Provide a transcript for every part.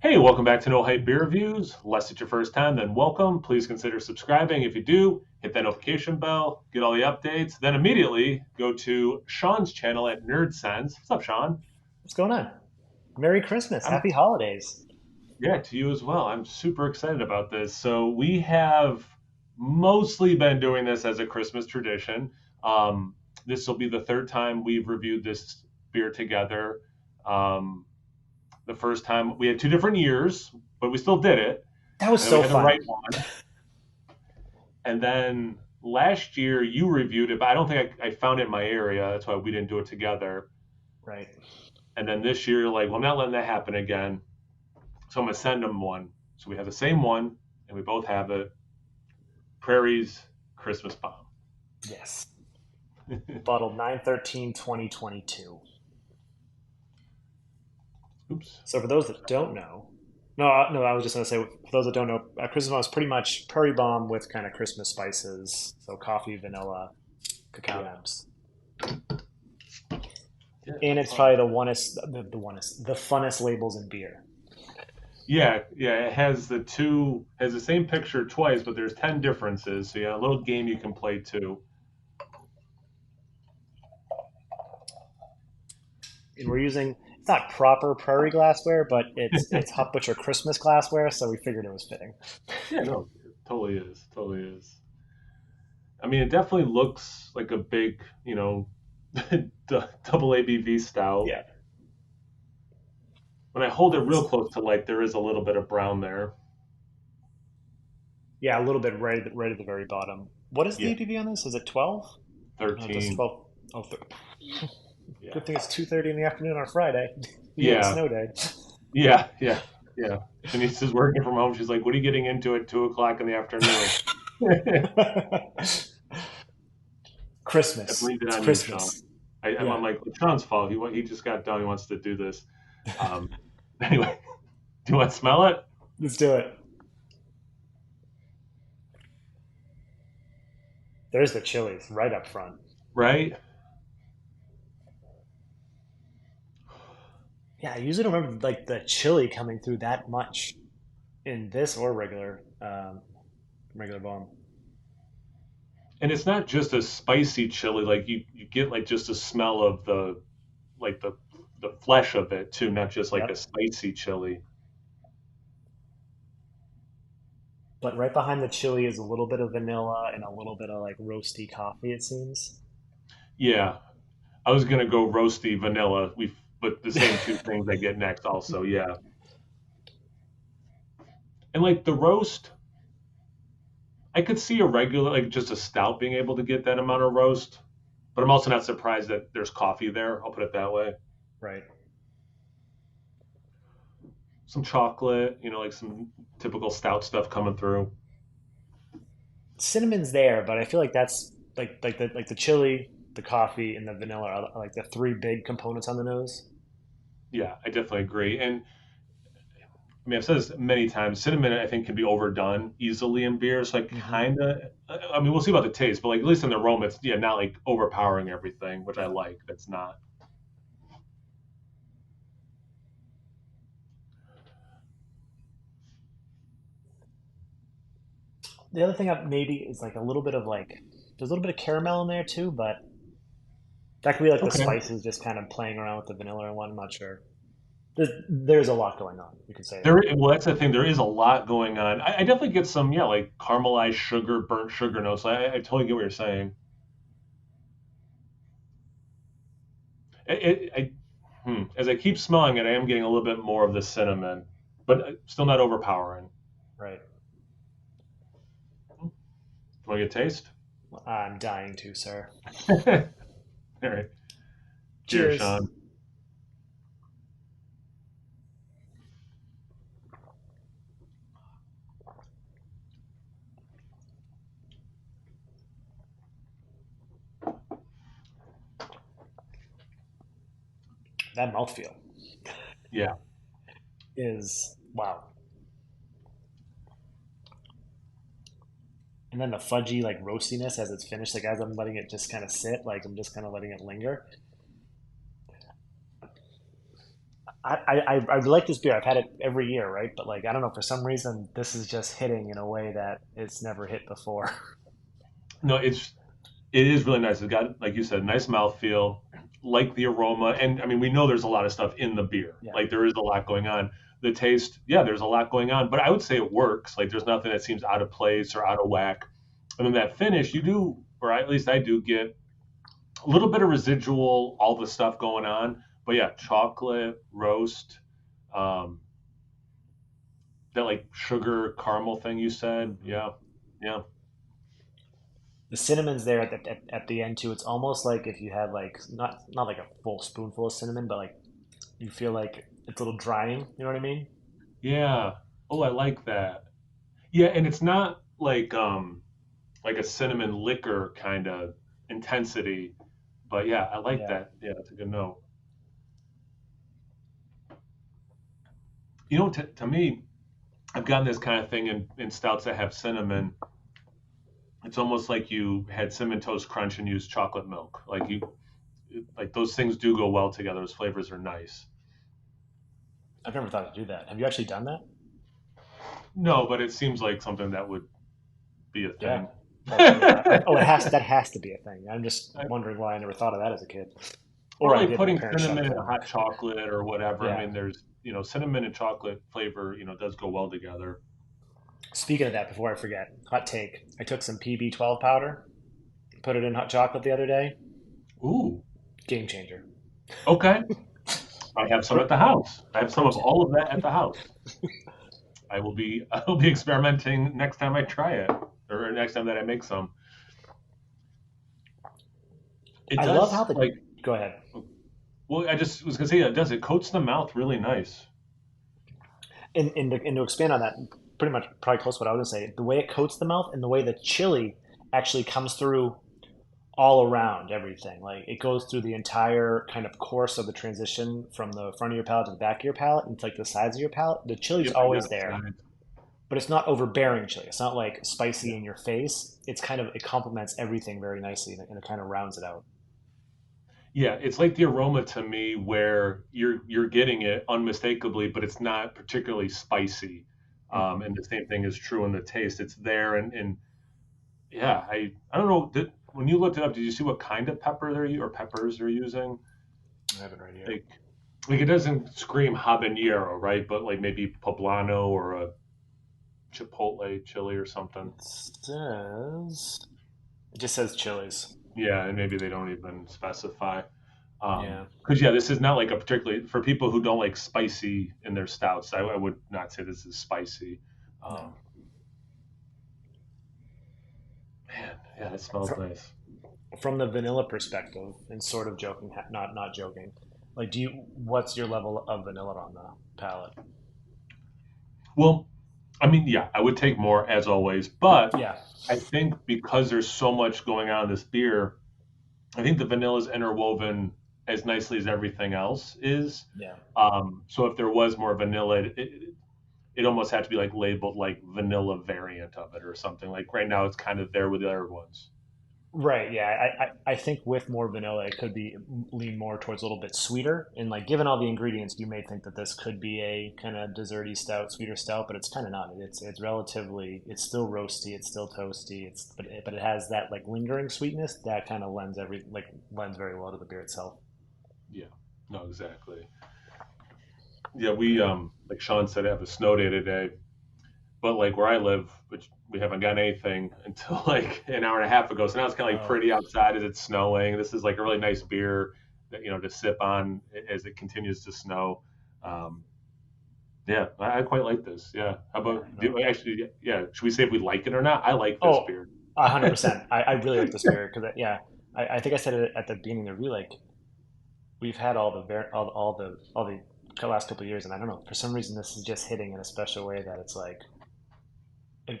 Hey, welcome back to No Hype Beer Reviews. Unless it's your first time, then welcome. Please consider subscribing. If you do, hit that notification bell, get all the updates. Then immediately go to Shaun's channel at Nerd Sense. What's up, Shaun? What's going on? Merry Christmas. I'm Happy holidays. yeah, to you as well. I'm super excited about this. So we have mostly been doing this as a Christmas tradition. Um, this will be the third time we've reviewed this beer together. Um, the first time we had two different years, but we still did it, That was and then we so had the fun. right one. And then last year you reviewed it, but I don't think I found it in my area. That's why we didn't do it together. Right. And then this year you're like, well, I'm not letting that happen again. So I'm gonna send them one. So we have the same one, and we both have it. Prairie's Christmas Bomb. Yes. Bottled 9/13/2022. Oops. So for those that don't know, no, I was just going to say, for those that don't know, Christmas Bomb is pretty much Prairie Bomb with kind of Christmas spices. So coffee, vanilla, cacao Yeah. nibs. Yeah. And it's probably the funnest labels in beer. Yeah, yeah. It has the same picture twice, but there's 10 differences. So yeah, a little game you can play too. And we're using, it's not proper Prairie glassware, but it's Hut Butcher Christmas glassware, so we figured it was fitting. Yeah, no, it totally is. Totally is. I mean, it definitely looks like a big, double ABV stout. Yeah. When I hold it real It's close to light, there is a little bit of brown there. Yeah, a little bit right at the very bottom. What is the Yeah, ABV on this? Is it 12? No, it does 13. 12. Oh, Yeah, good thing it's 2:30 in the afternoon on Friday. Being a yeah, snow day. yeah. Denise is working from home. She's like, "What are you getting into at 2 o'clock in the afternoon?" I Christmas. blamed it It's on you, Sean. Christmas. I'm Yeah, like, it's Sean's fault. He just got done. He wants to do this. Um, anyway, do you want to smell it? let's do it. There's the chilies right up front. Right? Yeah, I usually don't remember like the chili coming through that much in this or regular bomb. And it's not just a spicy chili. Like you get like just a smell of like the flesh of it too, not just like a Yep. spicy chili. But right behind the chili is a little bit of vanilla and a little bit of like roasty coffee, it seems. Yeah, I was gonna go roasty vanilla. But the same two things I get next also. Yeah, and like the roast, I could see a regular like just a stout being able to get that amount of roast. But I'm also not surprised that there's coffee there. I'll put it that way. Right. Some chocolate, like some typical stout stuff coming through. Cinnamon's there, but I feel like that's like the chili, the coffee, and the vanilla are like the three big components on the nose. Yeah, I definitely agree. And I mean, I've said this many times. Cinnamon, I think, can be overdone easily in beer. So I Hmm. kind of, I mean, we'll see about the taste, but like at least in the aroma, it's not like overpowering everything, which I Yeah. like. That's not. The other thing maybe is like a little bit of like there's a little bit of caramel in there too, but that could be like the Okay. spices just kind of playing around with the vanilla and one. I'm not sure. There's a lot going on. You could say that. Well, that's the thing. There is a lot going on. I definitely get some, yeah, like caramelized sugar, burnt sugar notes. I totally get what you're saying. As I keep smelling it, I am getting a little bit more of the cinnamon, but still not overpowering. Right. Want to get a taste? I'm dying to, sir. All right. Cheers, Cheers. Sean. That mouthfeel Yeah. is wow. And then the fudgy like roastiness as it's finished, like as I'm letting it just kind of sit, like I'm just kind of letting it linger. I like this beer. I've had it every year, right? But like I don't know, for some reason this is just hitting in a way that it's never hit before. No, it is really nice. It's got, like you said, nice mouthfeel, like the aroma, and I mean, we know there's a lot of stuff in the beer. Yeah. Like there is a lot going on. The taste, yeah, there's a lot going on, but I would say it works. Like there's nothing that seems out of place or out of whack. And then that finish, you do, or at least I do get a little bit of residual, all the stuff going on. But yeah, chocolate, roast, um, that like sugar caramel thing you said. Mhm. Yeah, yeah. The cinnamon's there at the end too. It's almost like if you had like not like a full spoonful of cinnamon, but like you feel like it's a little drying. You know what I mean? Yeah. Oh, I like that. Yeah, and it's not like a cinnamon liquor kind of intensity, but yeah, I like Yeah. that. Yeah, that's a good note. You know, to me, I've gotten this kind of thing in stouts that have cinnamon. It's almost like you had cinnamon toast crunch and used chocolate milk. Like those things do go well together. Those flavors are nice. I've never thought to do that. Have you actually done that? No, but it seems like something that would be a Yeah. thing. Yeah. Oh, it has that has to be a thing. I'm just wondering why I never thought of that as a kid. Or Or I like did, my putting parents shut cinnamon us in down. hot chocolate or whatever. I Yeah. mean, there's, cinnamon and chocolate flavor, does go well together. Speaking of that, before I forget, hot take. I took some PB12 powder, put it in hot chocolate the other day. Ooh, Game changer. okay. I have some at the house. I have some Pro of tip. all of that at the house. I will be experimenting next time I try it, or next time that I make some. It I love how does the. like Go ahead. well, I just was gonna say it does. It coats the mouth really nice. And to expand on that, pretty much probably close to what I was going to say, the way it coats the mouth and the way the chili actually comes through all around everything. Like it goes through the entire kind of course of the transition from the front of your palate to the back of your palate and to like the sides of your palate. The chili's Yep, I got always it. there, but it's not overbearing chili. It's not like Yeah. spicy in your face. It's kind of it complements everything very nicely and it kind of rounds it out. Yeah, it's like the aroma to me where you're getting it unmistakably, but it's not particularly spicy. Hmm. And the same thing is true in the taste. It's there, and yeah, I don't know. When you looked it up, did you see what kind of pepper or peppers they're using? I have it right here. Like, like it doesn't scream habanero, right? But like maybe poblano or a chipotle chili or something. It says it just says chilies. Yeah, and maybe they don't even specify. Yeah. Because yeah, this is not like a particularly for people who don't like spicy in their stouts. I would not say this is spicy. No. Um, man, yeah, it smells nice. From the vanilla perspective, and sort of joking, not joking, like, do you? What's your level of vanilla on the palate? Well, I mean, yeah, I would take more as always, but Yeah, I think because there's so much going on in this beer, I think the vanilla is interwoven as nicely as everything else is. yeah. So if there was more vanilla, it almost had to be like labeled like vanilla variant of it or something. Like right now, it's kind of there with the other ones. Right. Yeah. I think with more vanilla, it could be lean more towards a little bit sweeter. And like, given all the ingredients, you may think that this could be a kind of desserty stout, sweeter stout, but it's kind of not. It's relatively. It's still roasty. It's still toasty. But it has that like lingering sweetness that kind of lends very well to the beer itself. Yeah, no, exactly. Yeah, we like Shaun said, have a snow day today, but like where I live, which we haven't gotten anything until like an hour and a half ago. So now it's kind of like Oh, pretty outside as it's snowing. This is like a really nice beer that to sip on as it continues to snow. Um, yeah, I quite like this. Yeah, how yeah. about No. actually? Yeah, should we say if we like it or not? I like this Oh, beer. 100%. I really like this beer because yeah, I think I said it at the beginning of the review. Like we've had all the last couple of years, and I don't know for some reason this is just hitting in a special way that it's like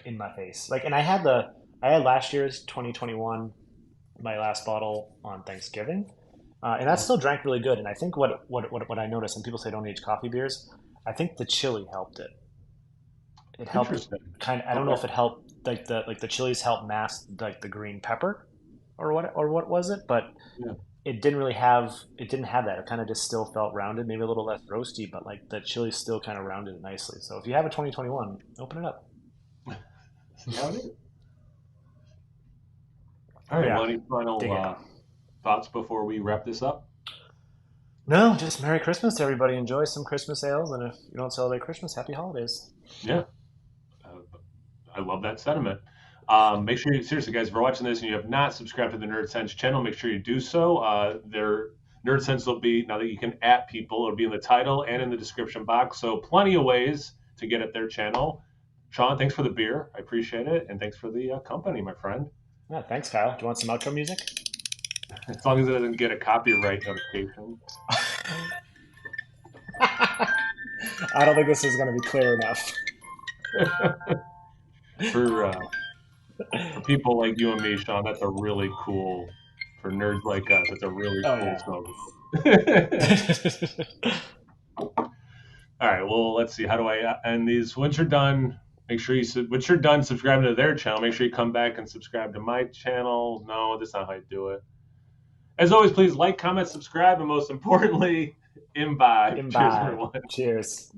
in my face. Like, and I had last year's 2021 my last bottle on Thanksgiving, and that still drank really good. And I think what I noticed, and people say don't age coffee beers, I think the chili helped it. It helped Interesting. kind of. I don't know Okay. if it helped like the chilies helped mask like the green pepper or what was it, but Yeah. it didn't have that. It kind of just still felt rounded, maybe a little less roasty, but like the chili still kind of rounded it nicely. So if you have a 2021, open it up. See how it is. All right. Yeah, Well, any final dig it. thoughts before we wrap this up? No, just Merry Christmas to everybody. Enjoy some Christmas ales, and if you don't celebrate Christmas, Happy Holidays. Yeah. Uh, I love that sentiment. Make sure you, seriously, guys, if you're watching this and you have not subscribed to the Nerd Sense channel, make sure you do so. Their Nerd Sense will be, now that you can at people, it'll be in the title and in the description box. So plenty of ways to get at their channel. Shaun, thanks for the beer. I appreciate it. And thanks for the company, my friend. Yeah, thanks, Kyle. Do you want some outro music? As long as it doesn't get a copyright notification. I don't think this is going to be clear enough. for for people like you and me, Shaun, that's a really cool. For nerds like us, it's a really Oh cool yeah. slogan. All right. Well, let's see. How do I end these? Once you're done, make sure once you're done subscribing to their channel, make sure you come back and subscribe to my channel. No, that's not how you do it. As always, please like, comment, subscribe, and most importantly, imbibe. Cheers, Imbibe. everyone. Cheers.